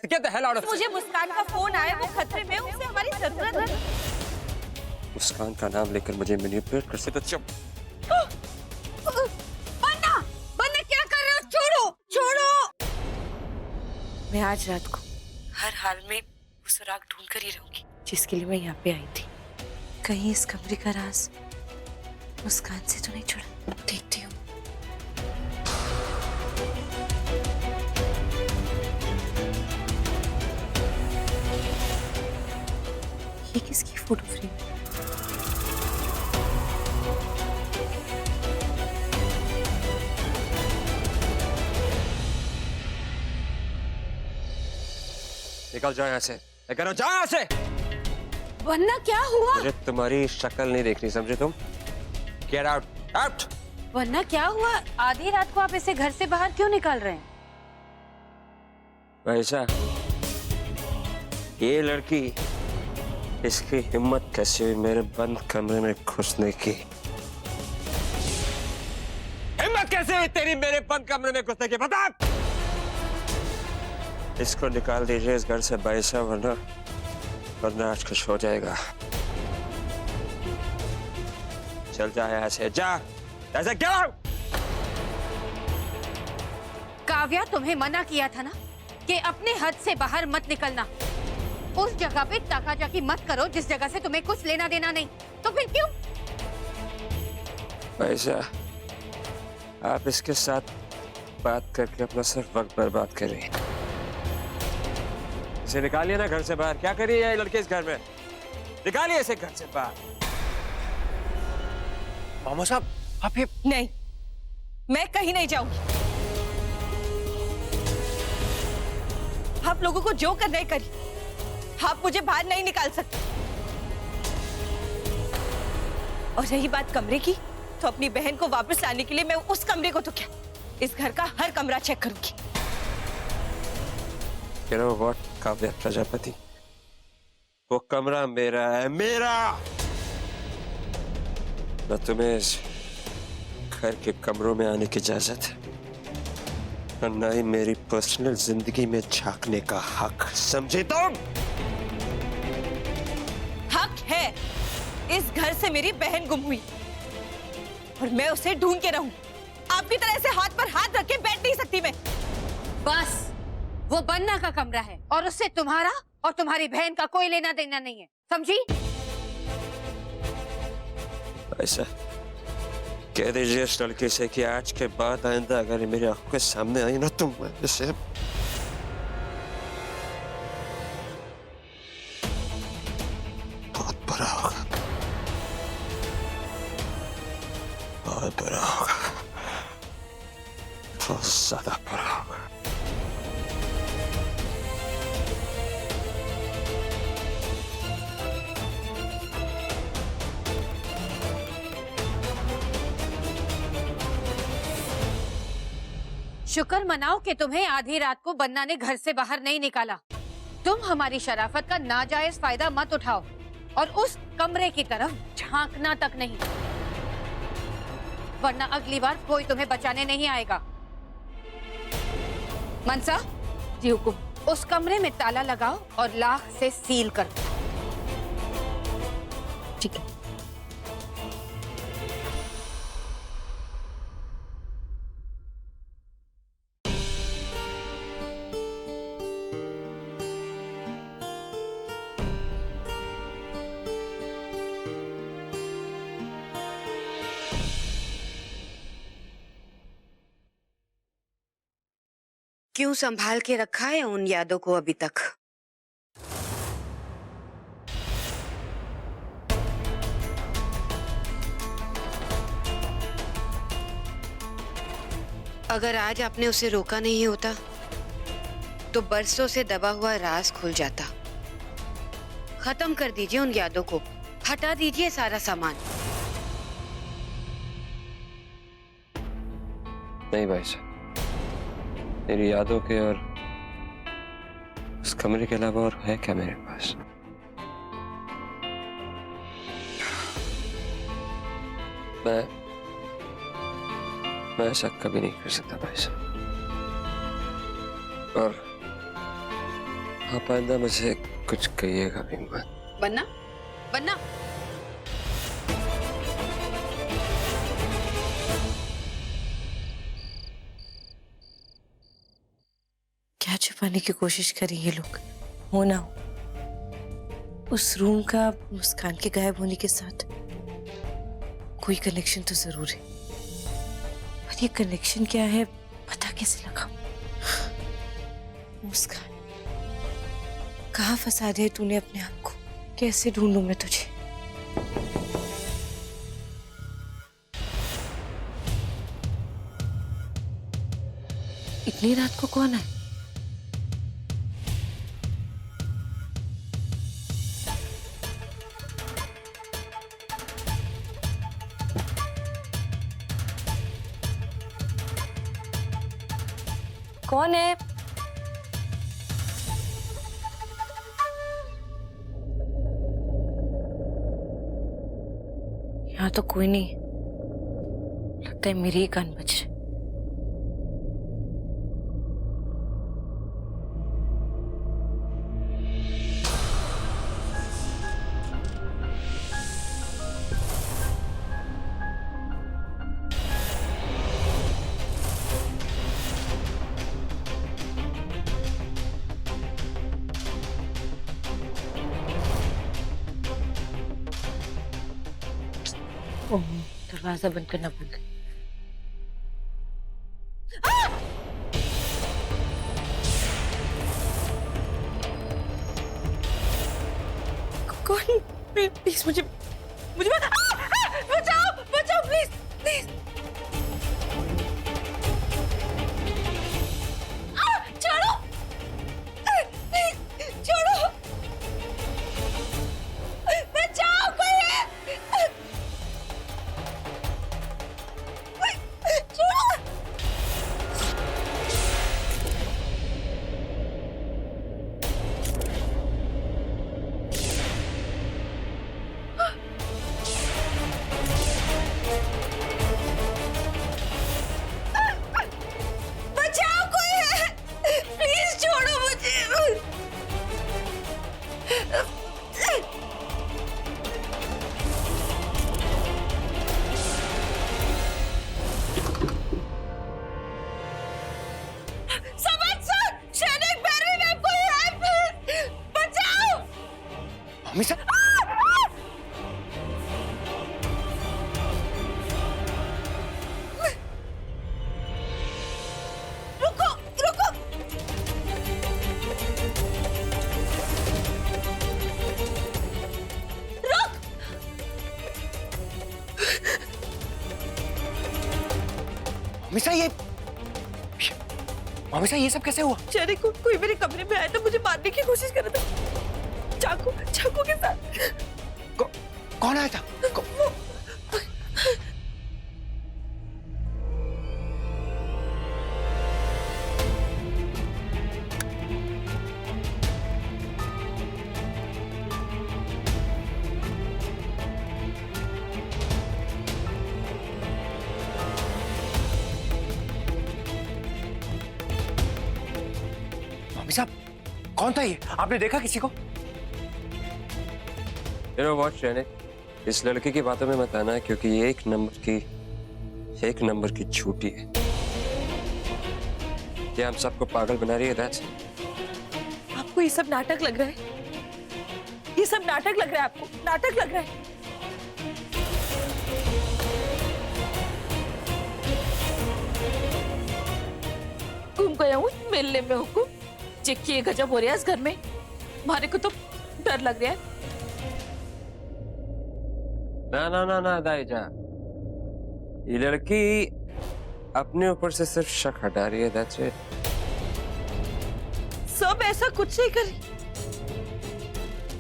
Get the hell out of here! मुझे मुस्कान का phone आया, वो खतरे में, उसे हमारी जरूरत है। मुस्कान का नाम लेकर मुझे मैनिपुलेट कर सकते हो? बन्ना, बन्ना क्या कर रहे हो? छोड़ो, छोड़ो। मैं आज रात को हर हाल में वो सुराग ढूंढ कर ही रहूंगी जिसके लिए मैं यहाँ पे आई थी। कहीं इस कमरे का राज मुस्कान से तो नहीं छुड़ा। देखती हूँ। ये किसकी फोटो फ्रेम है? निकल जाओ यहाँ से। मैं कह रहा हूँ जाओ यहाँ से। वन्ना क्या हुआ? मुझे तुम्हारी शक्ल नहीं देखनी, समझे तुम? Get out, out! वन्ना क्या हुआ? आधी रात को आप इसे घर से बाहर क्यों निकाल रहे हैं? वैसा ये लड़की, इसकी हिम्मत कैसे हुई मेरे बंद कमरे में घुसने की? हिम्मत कैसे हुई तेरी मेरे बंद कमरे में घुसने की? बता! इसको निकाल दीजिए इस घर से बाईसा, वरना आज कुछ हो जाएगा। चल जा यहाँ से, जा! ऐसे get out! काव्या, तुम्हें मना किया था ना कि अपने हद से बाहर मत निकलना। उस जगह पे ताकाजाकी मत करो जिस जगह से तुम्हें कुछ लेना देना नहीं। तो फिर क्यों? बाईसा, आप इसके साथ बात करके अपना सिर्फ वक्त बर्बाद करिए। इसे निकालिए ना घर से बाहर। क्या करिए ये लड़के इस घर में? निकालिए इसे घर से बाहर। मामा साहब, आप ये... नहीं, मैं कहीं नहीं जाऊंगी। आप लोगों को जो करना है करिए। आप मुझे बाहर नहीं निकाल सकते। और रही बात कमरे की, तो अपनी बहन को वापस लाने के लिए मैं उस कमरे को तो क्या, इस घर का हर कमरा चेक करूंगी। You know what, Kavya Prajapati, वो कमरा मेरा है, मेरा। न तुम्हें इस घर के कमरों में आने की इजाजत है, और न ही मेरी पर्सनल जिंदगी में झांकने का हक, समझे तुम? हक है। इस घर से मेरी बहन गुम हुई और मैं उसे ढूंढ के रहूं। आपकी तरह से हाथ पर हाथ रख के बैठ नहीं सकती मैं। बस, वो बन्ना का कमरा है और उससे तुम्हारा और तुम्हारी बहन का कोई लेना देना नहीं है, समझी? ऐसा कह दीजिए इस लड़के से कि आज के बाद आइंदा अगर ये मेरी आंखों के सामने आई ना, तो मैं इसे... बहुत बुरा होगा, बहुत बुरा होगा, बहुत ज्यादा बुरा होगा। शुक्र मनाओ कि तुम्हें आधी रात को बन्ना ने घर से बाहर नहीं निकाला। तुम हमारी शराफत का नाजायज फायदा मत उठाओ और उस कमरे की तरफ झांकना तक नहीं, वरना अगली बार कोई तुम्हें बचाने नहीं आएगा। मनसा जी हुकुम, उस कमरे में ताला लगाओ और लाख से सील कर दो। ठीक है। क्यों संभाल के रखा है उन यादों को अभी तक? अगर आज आपने उसे रोका नहीं होता तो बरसों से दबा हुआ राज खुल जाता। खत्म कर दीजिए उन यादों को, हटा दीजिए सारा सामान। नहीं भाई साहब, मेरी यादों के और उस कमरे के अलावा और है क्या मेरे पास? मैं ऐसा कभी नहीं कर सकता भाई साहब। और आप आइंदा मुझे कुछ कहिएगा भी मत। वरना वरना क्या छुपाने की कोशिश करी ये लोग? हो ना हो, उस रूम का मुस्कान के गायब होने के साथ कोई कनेक्शन तो जरूर है, पर ये कनेक्शन क्या है पता कैसे लगा? मुस्कान, कहाँ फंसा दिया तूने अपने आप को? कैसे ढूंढूं मैं तुझे? इतनी रात को कौन है? कौन है? यहाँ तो कोई नहीं, लगता है मेरे ही कान बज रहे। ओह, दरवाजा बंद करना भूल गई। कौन? प्लीज मुझे मुझे बचाओ बचाओ प्लीज प्लीज। छोड़ो छोड़ो, बचाओ कोई है। मिसा, रुको रुको, रुक। मिसा ये सब कैसे हुआ? चेहरे को कोई मेरे कमरे में आया था, मुझे मारने की कोशिश कर रहा था चाकू के साथ। कौन आया था? मम्मी साहब, कौन था ये? आपने देखा किसी को? You know what, शहने, इस लड़के की बातों में मत आना, क्योंकि ये एक नंबर की झूठी है। ये हम सबको पागल बना रही है। that's आपको ये सब नाटक लग रहा है? ये सब नाटक लग रहा है आपको? नाटक लग रहा है? घूम गया हूँ मेले में हुकुम, चिक्की गजब हो रहा है इस घर में। हमारे को तो डर लग रहा है। ना दाईजा, ये लड़की अपने ऊपर से सिर्फ शक हटा रही है। that's it। सब ऐसा कुछ नहीं करी।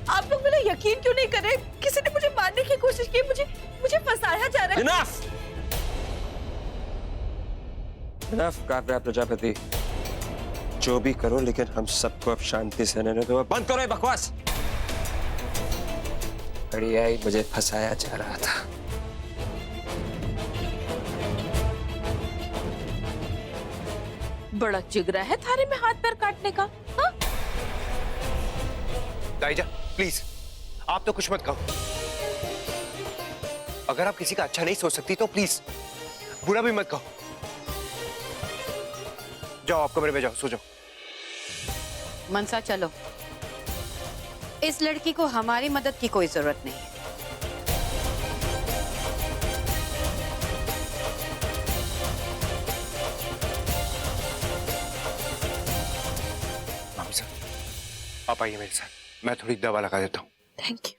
आप लोग मेरा यकीन क्यों नहीं कर रहे? किसी ने मुझे मारने की कोशिश की, मुझे फंसाया जा रहा है। Enough कर रहा प्रजापति, जो भी करो लेकिन हम सबको अब शांति से रहने दो। बंद करो ये बकवास। बढ़िया ही मुझे फंसाया जा रहा था। बड़ा जिगरा है थारे में हाथ पैर काटने का, हाँ? दाइजा प्लीज, आप तो कुछ मत कहो। अगर आप किसी का अच्छा नहीं सोच सकती तो प्लीज बुरा भी मत कहो। जाओ, आप कमरे में जाओ, सो जाओ। मनसा चलो, इस लड़की को हमारी मदद की कोई जरूरत नहीं है। मामी साहब, आप आइए मेरे साथ, मैं थोड़ी दवा लगा देता हूँ। Thank you.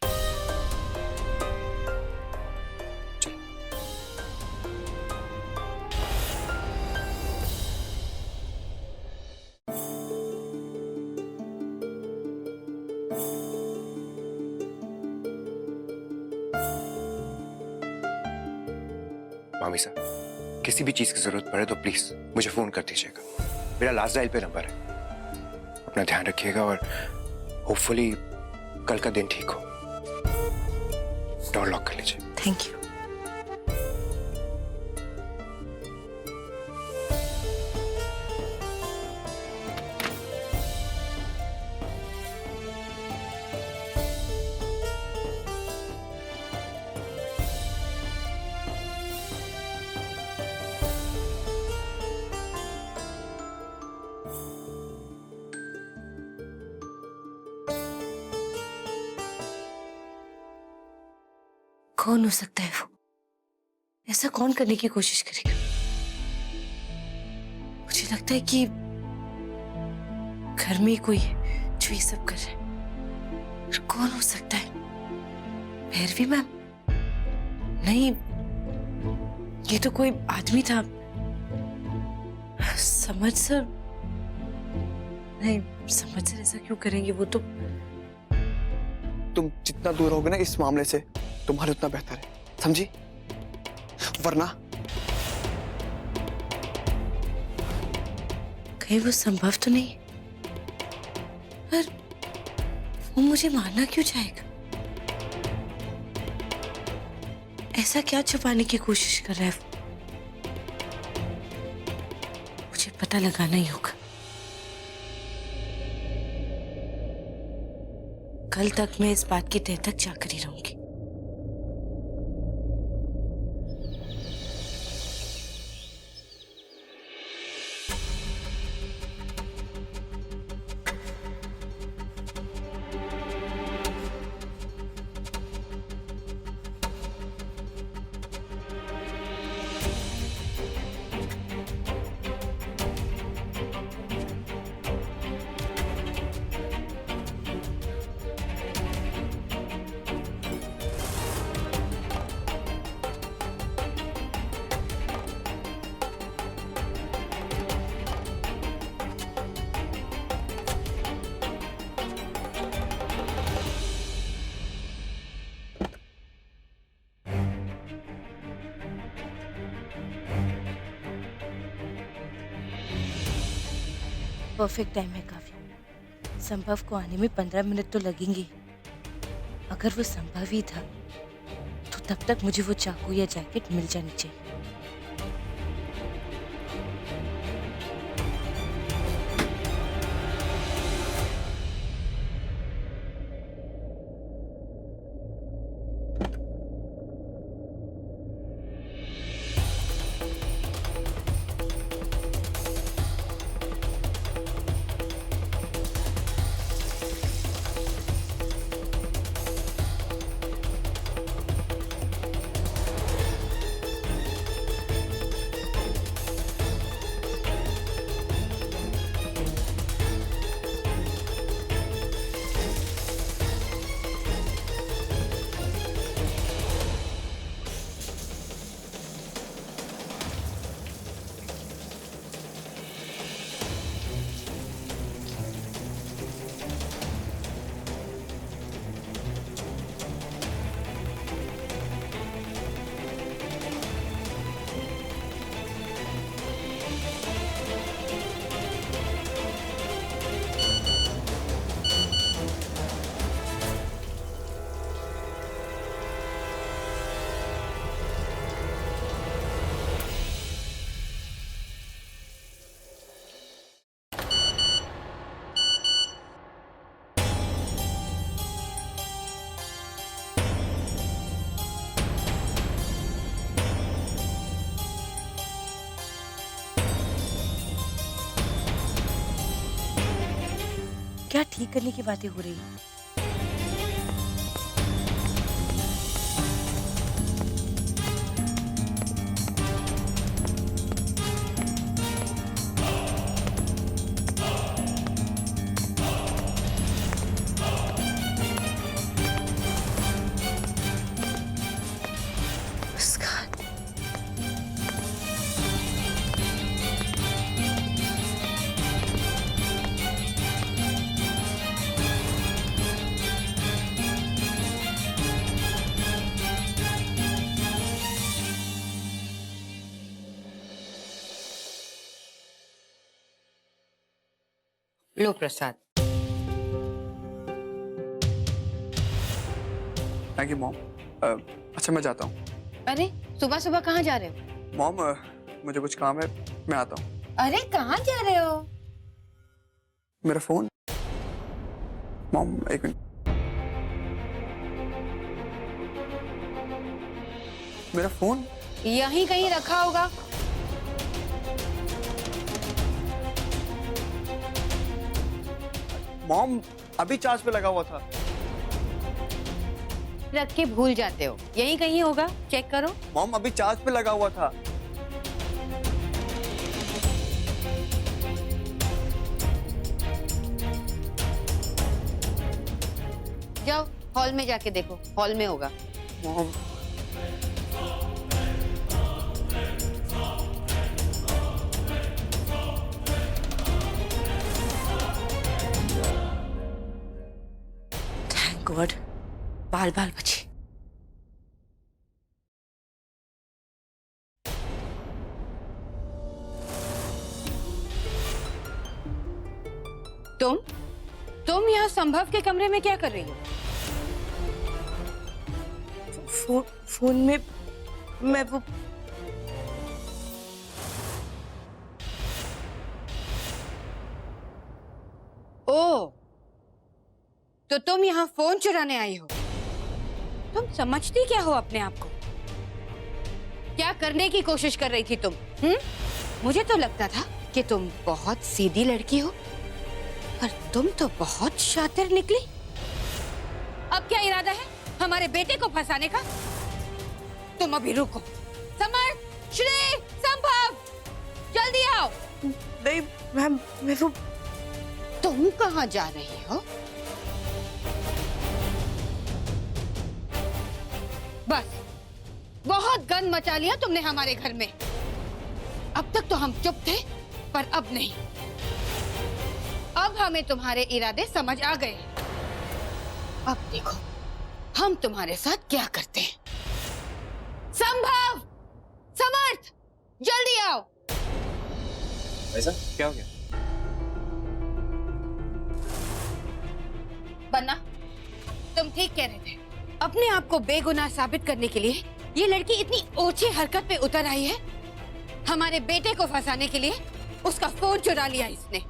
मामी साहब, किसी भी चीज की जरूरत पड़े तो प्लीज मुझे फोन कर दीजिएगा। मेरा लास्ट डायल पे नंबर है। अपना ध्यान रखिएगा और होपफुली कल का दिन ठीक हो। डोर लॉक कर लीजिए। Thank you. कौन हो सकता है वो? ऐसा कौन करने की कोशिश करेगा? मुझे लगता है कि घर में ही कोई है जो ये सब कर रहा है। पर कौन हो सकता है? भैरवी मैम? नहीं, ये तो कोई आदमी था। समझ सर? नहीं, समझ सर ऐसा क्यों करेंगे? वो तो तुम जितना दूर होगे ना इस मामले से, तुम्हारे उतना बेहतर है, समझी? वरना कहीं वो संभव तो नहीं? पर वो मुझे मारना क्यों चाहेगा? ऐसा क्या छुपाने की कोशिश कर रहा है वो? मुझे पता लगाना ही होगा। कल तक मैं इस बात की तह तक जाकर ही रहूंगी। परफेक्ट टाइम है काफी। संभव को आने में 15 मिनट तो लगेंगे। अगर वो संभव ही था तो तब तक मुझे वो चाकू या जैकेट मिल जानी चाहिए। क्या ठीक करने की बातें हो रही है? लो प्रसाद। Thank you mom. अच्छा मैं जाता हूँ। अरे सुबह सुबह कहाँ जा रहे हो? मॉम मुझे कुछ काम है, मैं आता हूँ। अरे कहाँ जा रहे हो? मेरा फोन। मॉम एक मिनट। मेरा फोन यहीं कहीं रखा होगा। मॉम अभी चार्ज पे लगा हुआ था। रख के भूल जाते हो, यहीं कहीं होगा, चेक करो। मॉम अभी चार्ज पे लगा हुआ था। जाओ हॉल में जाके देखो, हॉल में होगा। मॉम थैंक गॉड, बाल बाल बची। तुम यहाँ संभव के कमरे में क्या कर रही हो? फोन में मैं वो ओ, तो तुम यहाँ फोन चुराने आई हो? तुम समझती क्या हो अपने आप को? क्या करने की कोशिश कर रही थी तुम? मुझे तो लगता था कि तुम बहुत सीधी लड़की हो, पर तुम तो बहुत शातिर निकली। अब क्या इरादा है हमारे बेटे को फंसाने का? तुम अभी रुको। समर्थ, श्री, संभव, जल्दी आओ। नहीं मैम, मैं वो तुम कहाँ जा रही हो? बस बहुत गंद मचा लिया तुमने हमारे घर में। अब तक तो हम चुप थे, पर अब नहीं। अब हमें तुम्हारे इरादे समझ आ गए। अब देखो हम तुम्हारे साथ क्या करते हैं। संभव, समर्थ, जल्दी आओ। ऐसा क्या हो गया? बन्ना, तुम ठीक कह रहे थे। अपने आप को बेगुनाह साबित करने के लिए ये लड़की इतनी ओछी हरकत पे उतर आई है। हमारे बेटे को फंसाने के लिए उसका फोन चुरा लिया इसने।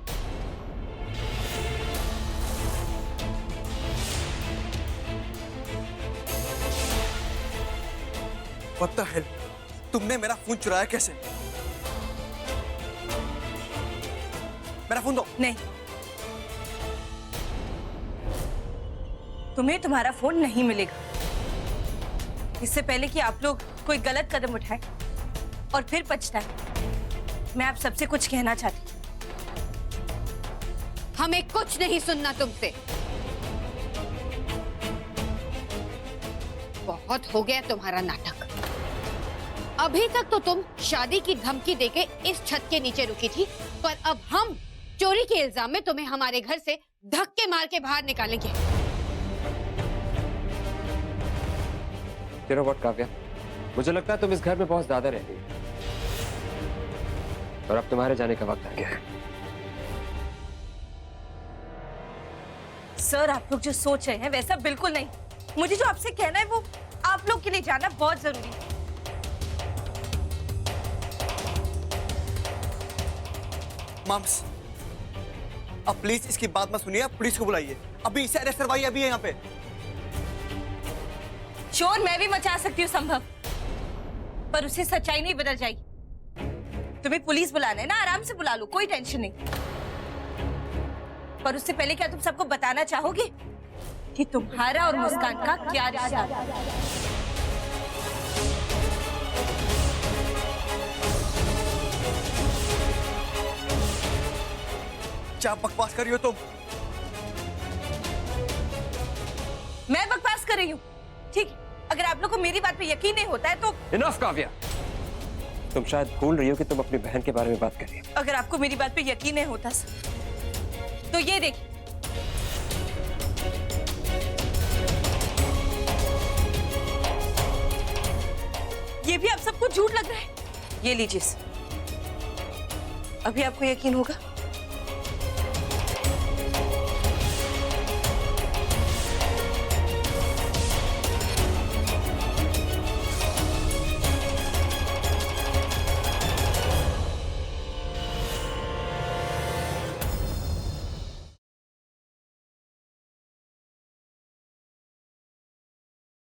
What the hell? तुमने मेरा फोन चुराया कैसे? मेरा फोन दो। नहीं, तुम्हें तुम्हारा फोन नहीं मिलेगा। इससे पहले कि आप लोग कोई गलत कदम उठाए और फिर पछताए, मैं आप सबसे कुछ कहना चाहती हूँ। हमें कुछ नहीं सुनना तुमसे। बहुत हो गया तुम्हारा नाटक। अभी तक तो तुम शादी की धमकी देके इस छत के नीचे रुकी थी, पर अब हम चोरी के इल्जाम में तुम्हें हमारे घर से धक्के मार के बाहर निकालेंगे। You know what, काव्या, मुझे लगता है तुम इस घर में बहुत ज्यादा रह रही हो और अब तुम्हारे जाने का वक्त आ गया है। सर, आप लोग जो सोच रहे हैं वैसा बिल्कुल नहीं। मुझे जो आपसे कहना है वो आप लोग के लिए जानना बहुत जरूरी है। मम्स, अब प्लीज इसकी बात मत सुनिए, पुलिस को बुलाइए। अभी इसे अरेस्ट करवाइए, अभी यहाँ पे। शोर मैं भी मचा सकती हूँ संभव, पर उसे सच्चाई नहीं बदल जाएगी। तुम्हें पुलिस बुलाना है ना, आराम से बुला लो, कोई टेंशन नहीं। पर उससे पहले क्या तुम सबको बताना चाहोगे कि तुम्हारा और मुस्कान का क्या रिश्ता है? क्या बकवास कर रही हो तुम? मैं बकवास कर रही हूँ? ठीक, अगर आप लोग को मेरी बात पे यकीन नहीं होता है तो इनफ काव्या, तुम शायद भूल रही हो कि तुम अपनी बहन के बारे में बात कर रही हो। अगर आपको मेरी बात पे यकीन नहीं होता तो ये देखिए, ये भी आप सबको झूठ लग रहा है। ये लीजिए, अभी आपको यकीन होगा?